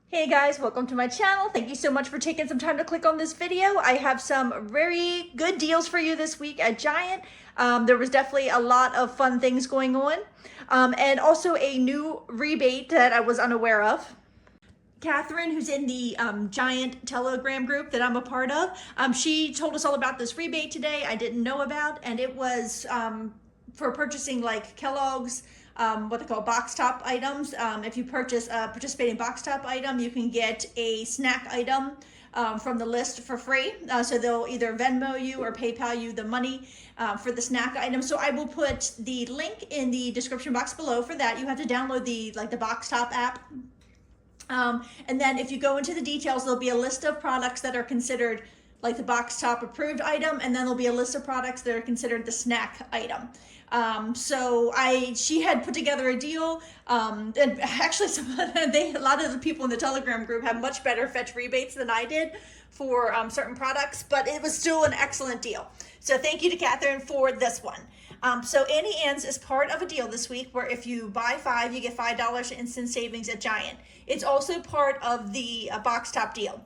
Hey guys, welcome to my channel. Thank you so much for taking some time to click on this video. I have some very good deals for you this week at Giant. There was definitely a lot of fun things going on, and also a new rebate that I was unaware of. Catherine, who's in the Giant Telegram group that I'm a part of, she told us all about this rebate today I didn't know about, and it was for purchasing like Kellogg's, what they call box top items. If you purchase a participating box top item, you can get a snack item from the list for free. So they'll either Venmo you or PayPal you the money for the snack item. So I will put the link in the description box below for that. You have to download the box top app. And then if you go into the details, there'll be a list of products that are considered like the box top approved item, and then there'll be a list of products that are considered the snack item. She had put together a deal, and actually a lot of the people in the Telegram group have much better fetch rebates than I did for certain products, but it was still an excellent deal. So thank you to Catherine for this one. So Auntie Anne's is part of a deal this week where if you buy 5, you get $5 instant savings at Giant. It's also part of the box top deal,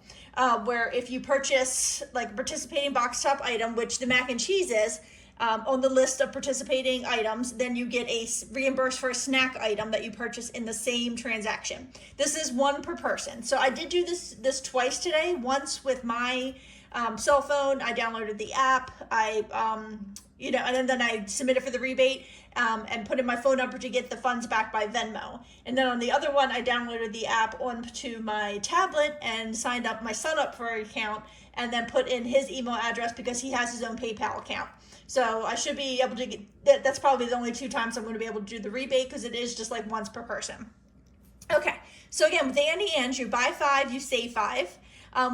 where if you purchase like a participating box top item, which the mac and cheese is, on the list of participating items, then you get a reimbursed for a snack item that you purchase in the same transaction. This is one per person. So I did do this twice today. Once with my cell phone, I downloaded the app. And then I submitted for the rebate and put in my phone number to get the funds back by Venmo. And then on the other one, I downloaded the app onto my tablet and signed up my son up for an account, and then put in his email address because he has his own PayPal account. So I should be able to get, that's probably the only 2 times I'm going to be able to do the rebate because it is just like once per person. Okay, so again, with Auntie Anne's, you buy 5, you save 5.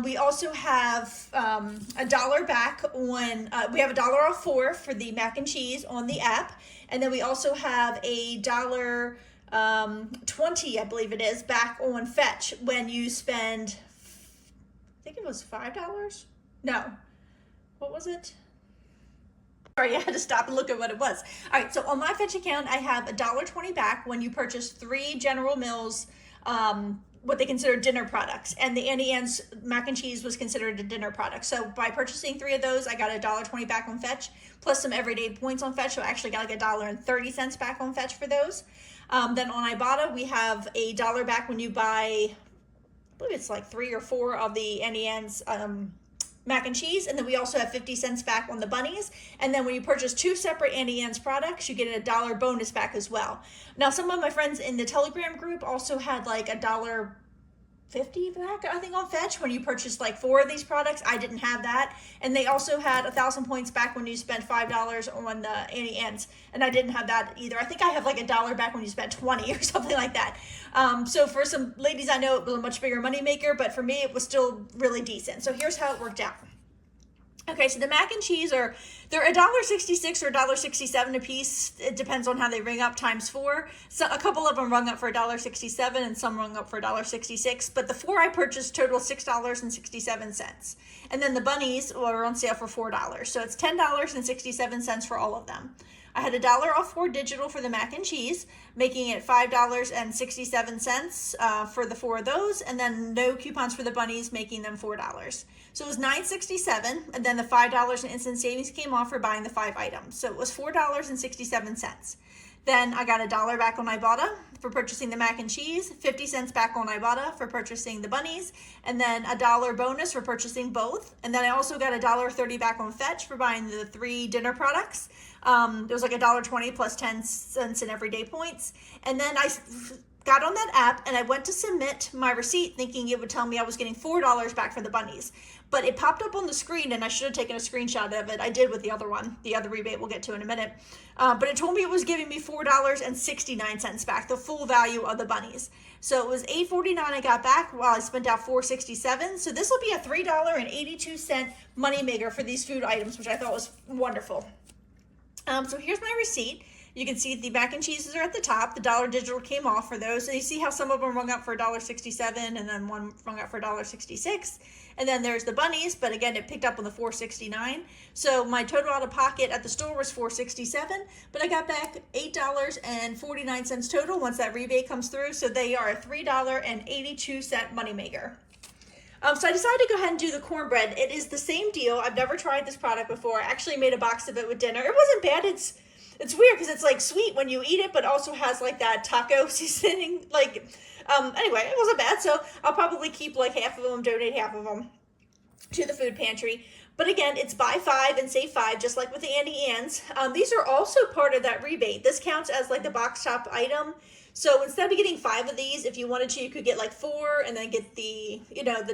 We also have $1 back on, we have $1 off for the mac and cheese on the app. And then we also have a $1.20, I believe it is, back on Fetch when you spend, I think it was $5? No, what was it? Sorry, I had to stop and look at what it was. All right, so on my Fetch account, I have $1.20 back when you purchase 3 General Mills, what they consider dinner products, and the Auntie Anne's mac and cheese was considered a dinner product. So by purchasing 3 of those, I got $1.20 back on Fetch, plus some everyday points on Fetch. So I actually got like $1.30 back on Fetch for those. Then on Ibotta, we have $1 back when you buy, I believe it's like 3 or 4 of the Auntie Anne's mac and cheese, and then we also have 50 cents back on the bunnies. And then when you purchase 2 separate Auntie Anne's products, you get a $1 bonus back as well. Now, some of my friends in the Telegram group also had like $1.50 back, I think, on Fetch when you purchased like 4 of these products. I didn't have that. And they also had 1,000 points back when you spent $5 on the Auntie Anne's, and I didn't have that either. I think I have like $1 back when you spent 20 or something like that. So for some ladies I know, it was a much bigger money maker, but for me it was still really decent. So here's how it worked out. Okay, so the mac and cheese they're $1.66 or $1.67 a piece. It depends on how they ring up times 4. So a couple of them rung up for $1.67 and some rung up for $1.66. But the 4 I purchased total $6.67. And then the bunnies were on sale for $4. So it's $10.67 for all of them. I had $1 off for digital for the mac and cheese, making it $5.67 for the 4 of those, and then no coupons for the bunnies, making them $4. So it was $9.67, and then the $5 in instant savings came off for buying the 5 items. So it was $4.67. Then I got $1 back on Ibotta for purchasing the mac and cheese, 50 cents back on Ibotta for purchasing the bunnies, and then $1 bonus for purchasing both. And then I also got $1.30 back on Fetch for buying the 3 dinner products. There was like $1.20 plus 10 cents in everyday points. And then I got on that app and I went to submit my receipt thinking it would tell me I was getting $4 back for the bunnies. But it popped up on the screen and I should have taken a screenshot of it. I did with the other one, the other rebate we'll get to in a minute. But it told me it was giving me $4.69 back, the full value of the bunnies. So it was $8.49 I got back while I spent out $4.67. So this will be a $3.82 money maker for these food items, which I thought was wonderful. So here's my receipt. You can see the mac and cheeses are at the top. The Dollar Digital came off for those. So you see how some of them rung up for $1.67 and then one rung up for $1.66. And then there's the bunnies, but again, it picked up on the $4.69. So my total out of pocket at the store was $4.67, but I got back $8.49 total once that rebate comes through. So they are a $3.82 moneymaker. So I decided to go ahead and do the cornbread. It is the same deal. I've never tried this product before. I actually made a box of it with dinner. It wasn't bad. It's weird because it's like sweet when you eat it, but also has like that taco seasoning. Anyway, it wasn't bad. So I'll probably keep like half of them, donate half of them to the food pantry. But again, it's buy 5 and save 5, just like with the Auntie Anne's. These are also part of that rebate. This counts as like the box top item. So instead of getting 5 of these, if you wanted to, you could get like 4 and then get the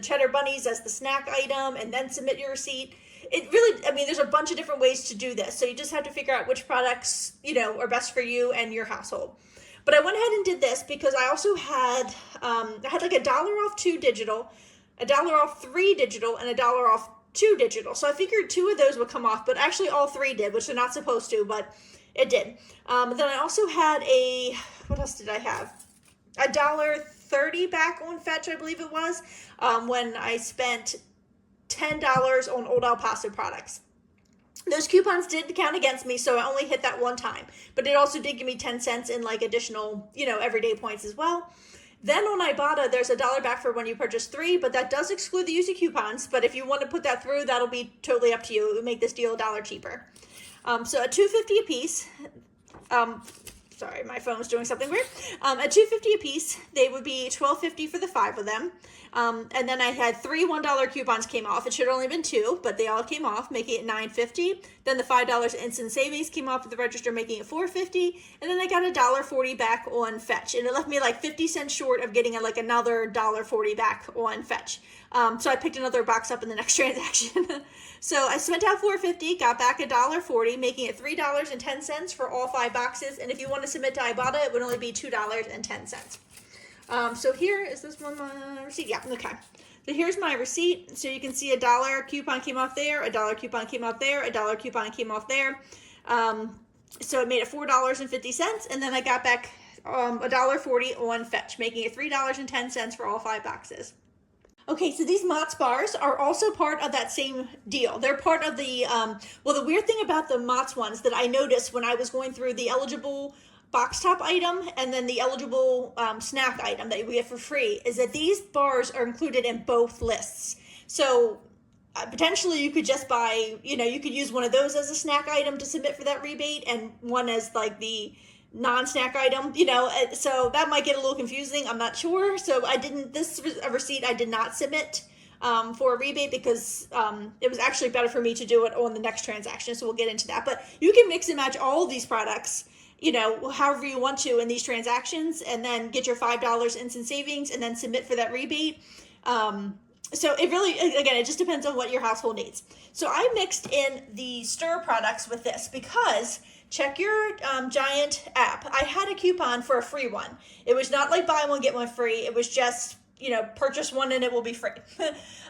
cheddar bunnies as the snack item and then submit your receipt. It really, there's a bunch of different ways to do this. So you just have to figure out which products, are best for you and your household. But I went ahead and did this because I also had, like $1 off 2 digital, $1 off 3 digital, and $1 off 2 digital. So I figured 2 of those would come off, but actually all 3 did, which they're not supposed to, but it did. Then I also had what else did I have? $1.30 back on Fetch, I believe it was, when I spent $10 on Old El Paso products. Those coupons did count against me, so I only hit that one time. But it also did give me 10 cents in like additional, everyday points as well. Then on Ibotta, there's $1 back for when you purchase 3, but that does exclude the use of coupons. But if you want to put that through, that'll be totally up to you. It would make this deal $1 cheaper. So at $2.50 a piece, sorry, my phone's doing something weird. At $2.50 a piece, they would be $12.50 for the 5 of them. And then I had 3 $1 coupons came off. It should have only been 2, but they all came off, making it $9.50. Then the $5 instant savings came off at the register, making it $4.50. And then I got $1.40 back on Fetch. And it left me like 50 cents short of getting like another $1.40 back on Fetch. So I picked another box up in the next transaction. So I spent out $4.50, got back $1.40, making it $3.10 for all 5 boxes. And if you want to submit to Ibotta, it would only be $2.10. So here, is this one my receipt? Yeah, okay. So here's my receipt. So you can see $1 coupon came off there, $1 coupon came off there, $1 coupon came off there. So it made it $4.50, and then I got back $1.40 on Fetch, making it $3.10 for all 5 boxes. Okay, so these Mott's bars are also part of that same deal. They're part of the, the weird thing about the Mott's ones that I noticed when I was going through the eligible box top item and then the eligible snack item that we get for free is that these bars are included in both lists. So potentially you could just buy, you could use one of those as a snack item to submit for that rebate and one as like the non-snack item, so that might get a little confusing. I'm not sure. So this receipt I did not submit for a rebate because it was actually better for me to do it on the next transaction. So we'll get into that. But you can mix and match all of these products, however you want to in these transactions, and then get your $5 instant savings and then submit for that rebate. So it really, again, it just depends on what your household needs. So I mixed in the Stur products with this because check your Giant app. I had a coupon for a free one. It was not like buy one, get one free. It was just, purchase one and it will be free.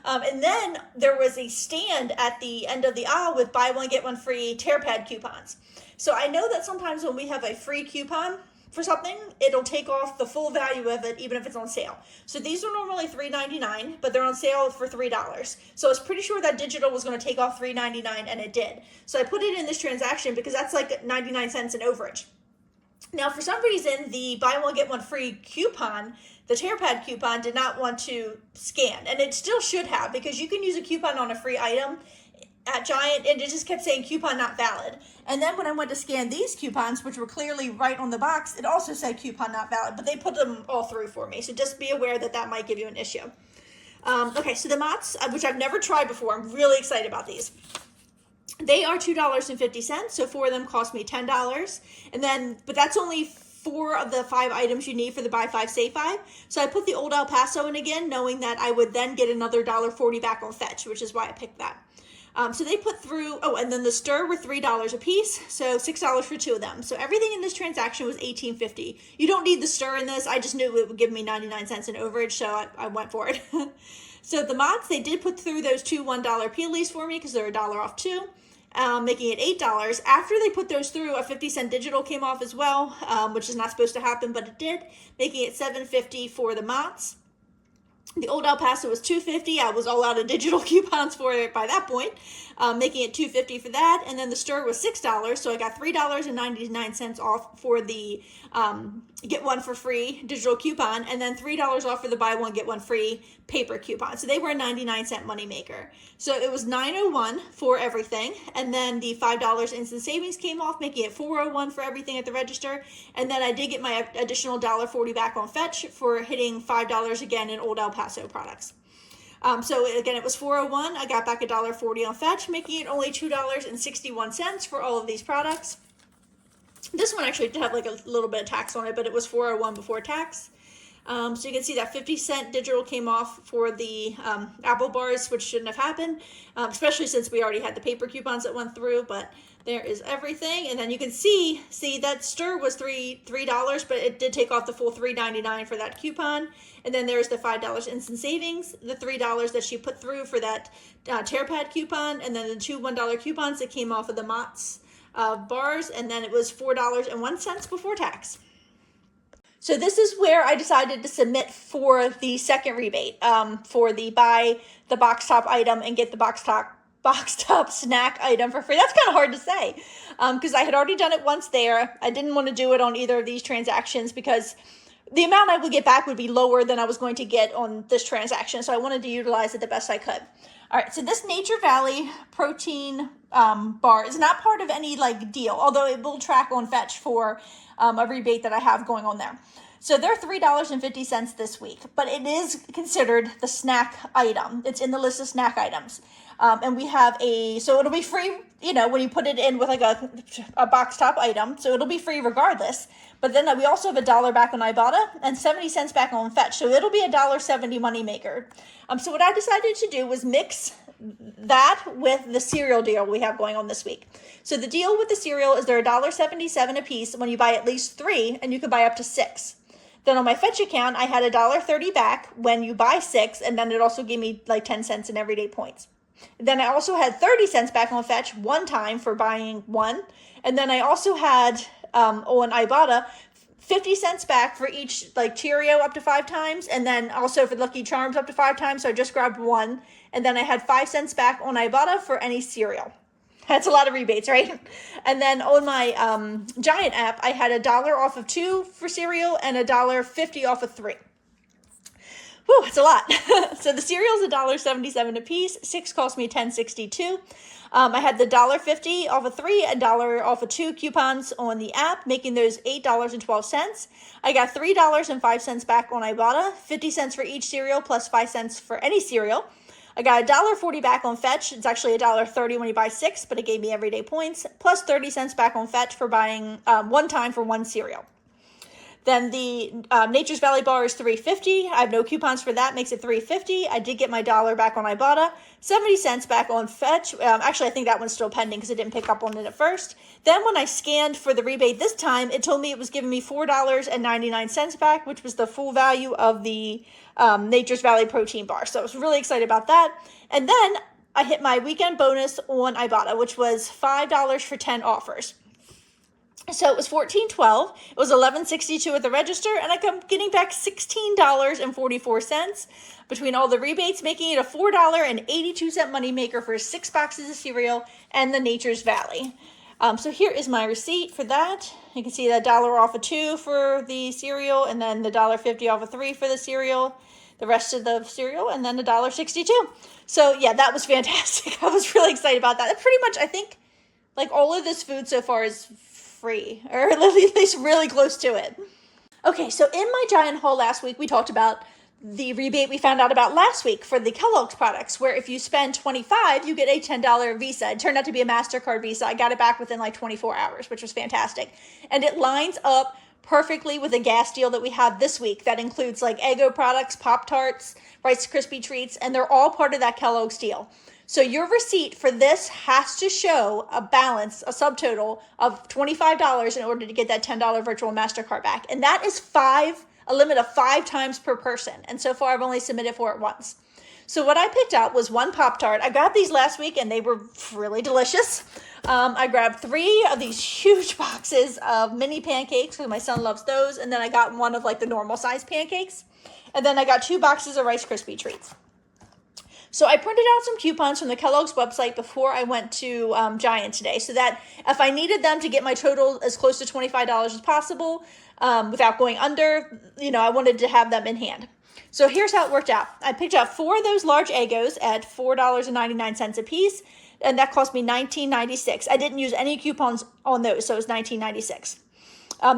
And then there was a stand at the end of the aisle with buy one, get one free tear pad coupons. So I know that sometimes when we have a free coupon for something, it'll take off the full value of it, even if it's on sale. So these are normally $3.99, but they're on sale for $3. So I was pretty sure that digital was going to take off $3.99, and it did. So I put it in this transaction because that's like 99 cents in overage. Now, for some reason, the buy one, get one free coupon, the tear pad coupon, did not want to scan. And it still should have, because you can use a coupon on a free item at Giant, and it just kept saying coupon not valid. And then when I went to scan these coupons, which were clearly right on the box, it also said coupon not valid, but they put them all through for me. So just be aware that that might give you an issue. Okay, so the Mott's, which I've never tried before, I'm really excited about these. They are $2.50, so 4 of them cost me $10. And then, but that's only 4 of the 5 items you need for the buy 5, save 5. So I put the Old El Paso in again, knowing that I would then get another $1.40 back on Fetch, which is why I picked that. So they put through, and then the Stur were $3 a piece, so $6 for 2 of them. So everything in this transaction was $18.50. You don't need the Stur in this. I just knew it would give me 99 cents in overage, so I went for it. So the Mott's, they did put through those 2 $1 peelies for me because they're $1 off 2. making it $8. After they put those through, a 50-cent digital came off as well, which is not supposed to happen, but it did, making it $7.50 for the Motts. The Old El Paso was $2.50. I was all out of digital coupons for it by that point, making it $2.50 for that. And then the Stur was $6, so I got $3.99 off for the get one for free digital coupon, and then $3 off for the buy one get one free paper coupon. So they were a 99-cent moneymaker. So it was $9.01 for everything, and then the $5 instant savings came off, making it $4.01 for everything at the register. And then I did get my additional $1.40 back on Fetch for hitting $5 again in Old El Paso products. So again, it was $4.01. I got back $1.40 on Fetch, making it only $2.61 for all of these products. This one actually did have like a little bit of tax on it, but it was $4.01 before tax. So you can see that 50-cent digital came off for the Apple bars, which shouldn't have happened, especially since we already had the paper coupons that went through, but there is everything. And then you can see that Stur was $3, but it did take off the full $3.99 for that coupon. And then there's the $5 instant savings, the $3 that she put through for that tear pad coupon, and then the two $1 coupons that came off of the Mott's bars, and then it was $4.01 before tax. So this is where I decided to submit for the second rebate, for the buy the box top item and get the box top snack item for free. That's kind of hard to say because I had already done it once there. I didn't want to do it on either of these transactions because the amount I would get back would be lower than I was going to get on this transaction. So I wanted to utilize it the best I could. All right, so this Nature Valley protein bar is not part of any like deal, although it will track on Fetch for a rebate that I have going on there. So they're $3.50 this week, but it is considered the snack item. It's in the list of snack items. And we have so it'll be free, when you put it in with like a box top item. So it'll be free regardless. But then we also have $1 back on Ibotta and 70 cents back on Fetch. So it'll be a $1.70 moneymaker. So what I decided to do was mix that with the cereal deal we have going on this week. So the deal with the cereal is they're $1.77 a piece when you buy at least 3, and you can buy up to 6. Then on my Fetch account, I had $1.30 back when you buy 6, and then it also gave me like 10 cents in everyday points. Then I also had 30 cents back on Fetch one time for buying 1. And then I also had on Ibotta 50 cents back for each like Cheerio up to 5 times, and then also for Lucky Charms up to 5 times. So I just grabbed 1, and then I had 5 cents back on Ibotta for any cereal. That's a lot of rebates, right? And then on my Giant app, I had $1 off of 2 for cereal and $1.50 off of 3. Whew, it's a lot. So the cereal is $1.77 a piece. 6 cost me $10.62. I had the $1.50 off of 3, $1 off of 2 coupons on the app, making those $8.12. I got $3.05 back on Ibotta, 50 cents for each cereal plus 5 cents for any cereal. I got $1.40 back on Fetch. It's actually $1.30 when you buy 6, but it gave me everyday points, plus 30 cents back on Fetch for buying one time for 1 cereal. Then the Nature's Valley bar is $3.50. I have no coupons for that, makes it $3.50. I did get my $1 back on Ibotta, 70 cents back on Fetch. Actually, I think that one's still pending because it didn't pick up on it at first. Then when I scanned for the rebate this time, it told me it was giving me $4.99 back, which was the full value of the Nature's Valley protein bar. So I was really excited about that. And then I hit my weekend bonus on Ibotta, which was $5 for 10 offers. So it was $14.12. It was $11.62 at the register, and I'm getting back $16.44 between all the rebates, making it a $4.82 moneymaker for 6 boxes of cereal and the Nature's Valley. So here is my receipt for that. You can see that $1 off of 2 for the cereal, and then the $1.50 off of 3 for the cereal, the rest of the cereal, and then the $1.62. So yeah, that was fantastic. I was really excited about that. That's pretty much, I think, like all of this food so far is free, or at least really close to it. Okay, so in my Giant haul last week, we talked about the rebate we found out about last week for the Kellogg's products, where if you spend $25, you get a $10 Visa. It turned out to be a MasterCard Visa. I got it back within like 24 hours, which was fantastic. And it lines up perfectly with a gas deal that we have this week that includes like Eggo products, Pop-Tarts, Rice Krispie Treats, and they're all part of that Kellogg's deal. So your receipt for this has to show a balance, a subtotal of $25 in order to get that $10 virtual MasterCard back. And that is a limit of 5 times per person. And so far I've only submitted for it once. So what I picked up was one Pop-Tart. I grabbed these last week and they were really delicious. I grabbed 3 of these huge boxes of mini pancakes because my son loves those. And then I got one of like the normal size pancakes. And then I got 2 boxes of Rice Krispie treats. So I printed out some coupons from the Kellogg's website before I went to Giant today so that if I needed them to get my total as close to $25 as possible without going under, I wanted to have them in hand. So here's how it worked out. I picked up 4 of those large Eggos at $4.99 a piece, and that cost me $19.96. I didn't use any coupons on those, so it was $19.96.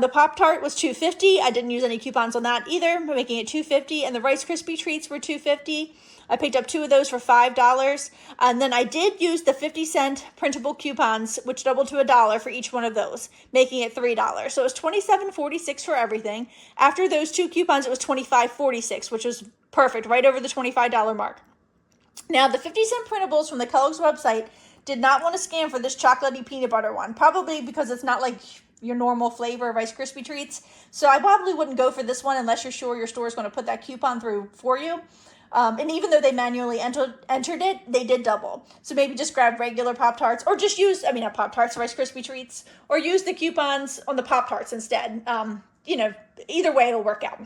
The Pop-Tart was $2.50. I didn't use any coupons on that either, making it $2.50, and the Rice Krispie treats were $2.50. I picked up 2 of those for $5, and then I did use the 50-cent printable coupons, which doubled to $1 for each one of those, making it $3. So it was $27.46 for everything. After those 2 coupons, it was $25.46, which was perfect, right over the $25 mark. Now, the 50-cent printables from the Kellogg's website did not want to scam for this chocolatey peanut butter one, probably because it's not like your normal flavor of Rice Krispie treats. So I probably wouldn't go for this one unless you're sure your store is going to put that coupon through for you. And even though they manually entered it, they did double. So maybe just grab regular Pop-Tarts or just use, not Pop-Tarts, Rice Krispie treats, or use the coupons on the Pop-Tarts instead. Either way, it'll work out.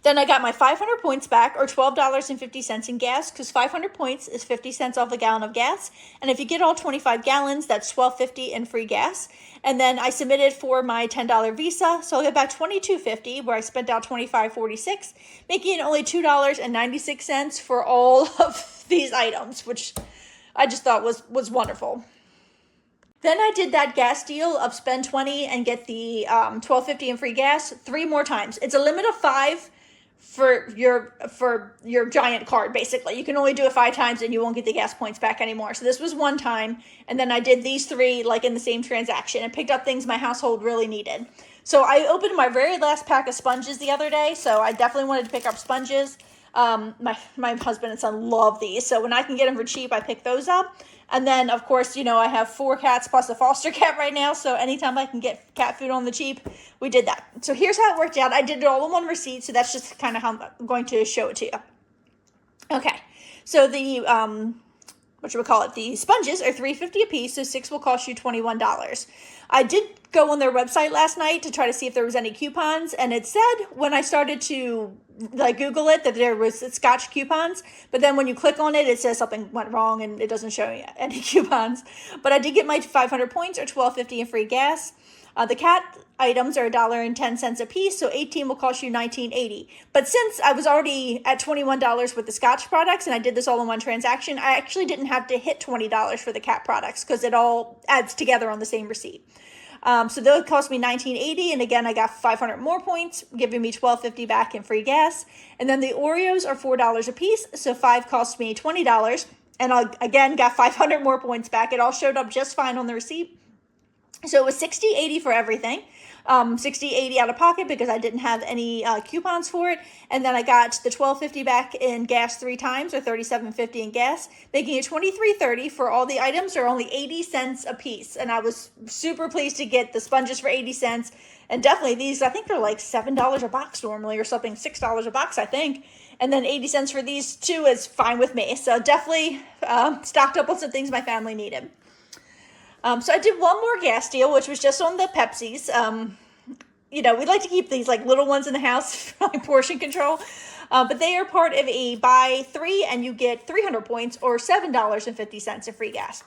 Then I got my 500 points back, or $12.50 in gas, because 500 points is 50 cents off a gallon of gas. And if you get all 25 gallons, that's $12.50 in free gas. And then I submitted for my $10 Visa, so I'll get back $22.50, where I spent out $25.46, making it only $2.96 for all of these items, which I just thought was wonderful. Then I did that gas deal of spend $20 and get the $12.50 in free gas 3 more times. It's a limit of 5 for your Giant card, basically. You can only do it 5 times and you won't get the gas points back anymore. So this was 1 time, and then I did these 3 like in the same transaction and picked up things my household really needed. So I opened my very last pack of sponges the other day, so I definitely wanted to pick up sponges. My husband and son love these, so when I can get them for cheap, I pick those up. And then, of course, I have 4 cats plus a foster cat right now, so anytime I can get cat food on the cheap, we did that. So here's how it worked out. I did it all in one receipt, so that's just kind of how I'm going to show it to you. Okay, so the, the sponges are $3.50 a piece, so 6 will cost you $21. I did go on their website last night to try to see if there was any coupons, and it said when I started to Google it that there was Scotch coupons, but then when you click on it, it says something went wrong and it doesn't show you any coupons. But I did get my 500 points or $12.50 in free gas. The cat items are $1.10 a piece, so 18 will cost you $19.80. But since I was already at $21 with the Scotch products and I did this all in one transaction, I actually didn't have to hit $20 for the cat products because it all adds together on the same receipt. So those cost me $19.80, and again, I got 500 more points, giving me $12.50 back in free gas. And then the Oreos are $4 a piece, so 5 cost me $20, and I again got 500 more points back. It all showed up just fine on the receipt. So it was $60.80 for everything. $60.80 out of pocket because I didn't have any coupons for it. And then I got the $12.50 back in gas 3 times, or $37.50 in gas, making it $23.30 for all the items, or only 80 cents a piece. And I was super pleased to get the sponges for 80 cents. And definitely these, I think they're like $7 a box normally, or something, $6 a box, I think. And then 80 cents for these 2 is fine with me. So definitely stocked up on some things my family needed. So I did one more gas deal, which was just on the Pepsis. We like to keep these like little ones in the house for like portion control. But they are part of a buy 3 and you get 300 points, or $7.50 in free gas.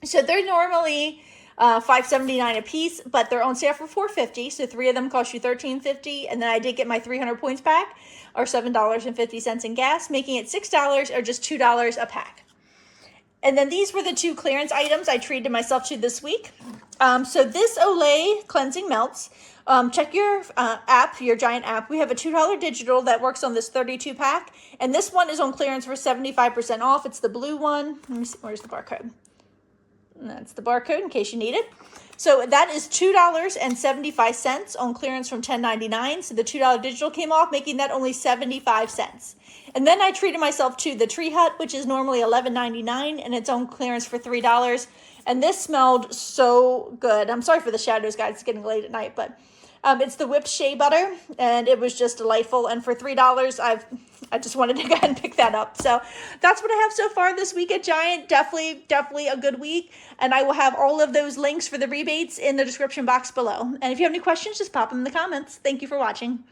So they're normally $5.79 a piece, but they're on sale for $4.50. So 3 of them cost you $13.50. And then I did get my 300 points back, or $7.50 in gas, making it $6, or just $2 a pack. And then these were the 2 clearance items I treated myself to this week. So this Olay cleansing melts. Check your app, your Giant app. We have a $2 digital that works on this 32 pack. And this one is on clearance for 75% off. It's the blue one. Let me see, where's the barcode? That's the barcode in case you need it. So that is $2.75 on clearance from $10.99. So the $2 digital came off, making that only 75 cents. And then I treated myself to the Tree Hut, which is normally $11.99, and it's on clearance for $3. And this smelled so good. I'm sorry for the shadows, guys. It's getting late at night, but It's the whipped shea butter, and it was just delightful. And for $3, I just wanted to go ahead and pick that up. So that's what I have so far this week at Giant. Definitely a good week. And I will have all of those links for the rebates in the description box below. And if you have any questions, just pop them in the comments. Thank you for watching.